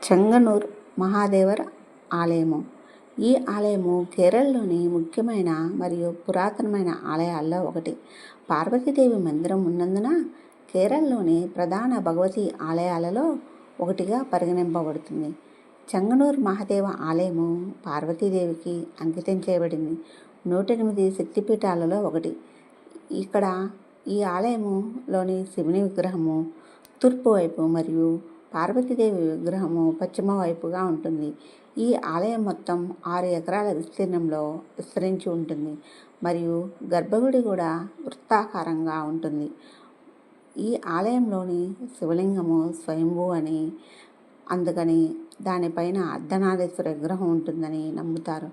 చెంగనూర్ మహాదేవర ఆలయము. ఈ ఆలయము కేరళలోని ముఖ్యమైన మరియు పురాతనమైన ఆలయాల్లో ఒకటి. పార్వతీదేవి మందిరం ఉన్నందున కేరళలోని ప్రధాన భగవతి ఆలయాలలో ఒకటిగా పరిగణింపబడుతుంది. చెంగనూర్ మహాదేవ ఆలయము పార్వతీదేవికి అంకితం చేయబడింది. 108 శక్తిపీఠాలలో ఒకటి. ఇక్కడ ఈ ఆలయములోని శివుని విగ్రహము తూర్పు వైపు మరియు పార్వతీదేవి విగ్రహము పశ్చిమ వైపుగా ఉంటుంది. ఈ ఆలయం మొత్తం 6 ఎకరాల విస్తీర్ణంలో విస్తరించి ఉంటుంది మరియు గర్భగుడి కూడా వృత్తాకారంగా ఉంటుంది. ఈ ఆలయంలోని శివలింగము స్వయంభూ అని, అందుకని దానిపైన అర్ధనారీశ్వర విగ్రహం ఉంటుందని నమ్ముతారు.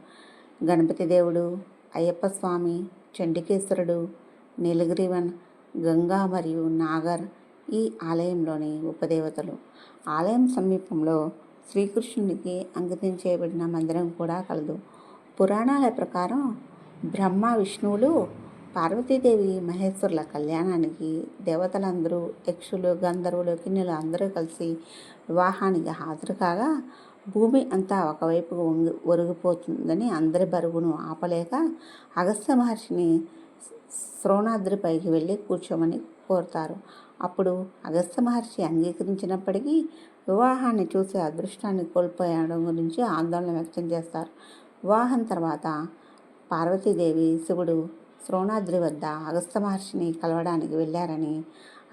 గణపతి దేవుడు, అయ్యప్ప స్వామి, చండికేశ్వరుడు, నీలగిరివన్, గంగా మరియు నాగర్ ఈ ఆలయంలోని ఉపదేవతలు. ఆలయం సమీపంలో శ్రీకృష్ణునికి అంకితం చేయబడిన మందిరం కూడా కలదు. పురాణాల ప్రకారం బ్రహ్మ, విష్ణువులు పార్వతీదేవి మహేశ్వరుల కళ్యాణానికి దేవతలందరూ, యక్షులు, గంధర్వులు, కిన్నెలు అందరూ కలిసి వివాహానికి హాజరు కాగా భూమి అంతా ఒకవైపుకు ఒరిగిపోతుందని అందరి బరువును ఆపలేక అగస్త్య మహర్షిని శ్రోణాద్రిపైకి వెళ్ళి కూర్చోమని కోరుతారు. అప్పుడు అగస్త్య మహర్షి అంగీకరించినప్పటికీ వివాహాన్ని చూసే అదృష్టాన్ని కోల్పోయడం గురించి ఆందోళన వ్యక్తం చేస్తారు. వివాహం తర్వాత పార్వతీదేవి, శివుడు శ్రోణాద్రి వద్ద అగస్త్య మహర్షిని కలవడానికి వెళ్ళారని,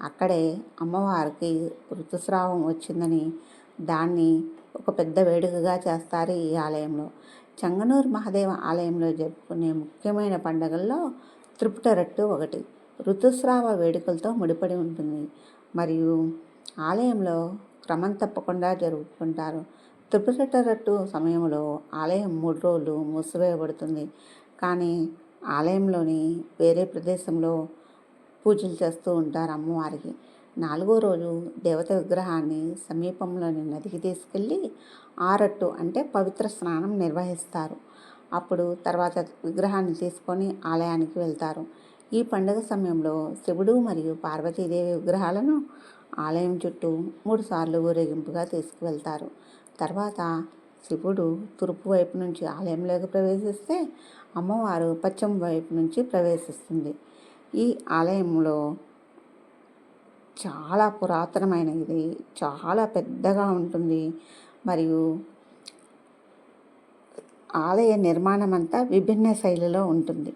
అక్కడే అమ్మవారికి ఋతుస్రావం వచ్చిందని, దాన్ని ఒక పెద్ద వేడుకగా చేస్తారు ఈ ఆలయంలో. చెంగనూర్ మహాదేవ ఆలయంలో జరుపుకునే ముఖ్యమైన పండుగల్లో త్రిపుట ఒకటి. ఋతుస్రావ వేడుకలతో ముడిపడి ఉంటుంది మరియు ఆలయంలో క్రమం తప్పకుండా జరుపుకుంటారు. త్రిపుట సమయంలో ఆలయం 3 రోజులు మూసివేయబడుతుంది. కానీ ఆలయంలోని వేరే ప్రదేశంలో పూజలు చేస్తూ ఉంటారు అమ్మవారికి. 4వ రోజు దేవత విగ్రహాన్ని సమీపంలోని నదికి తీసుకెళ్ళి ఆరట్టు అంటే పవిత్ర స్నానం నిర్వహిస్తారు. అప్పుడు తర్వాత విగ్రహాన్ని తీసుకొని ఆలయానికి వెళ్తారు. ఈ పండుగ సమయంలో శివుడు మరియు పార్వతీదేవి విగ్రహాలను ఆలయం చుట్టూ 3 సార్లు ఊరేగింపుగా తీసుకువెళ్తారు. తర్వాత శివుడు తూర్పు వైపు నుంచి ఆలయంలోకి ప్రవేశిస్తే అమ్మవారు పశ్చిమ వైపు నుంచి ప్రవేశిస్తుంది. ఈ ఆలయంలో చాలా పురాతనమైనది, చాలా పెద్దగా ఉంటుంది మరియు ఆలయ నిర్మాణం అంతా విభిన్న శైలిలో ఉంటుంది.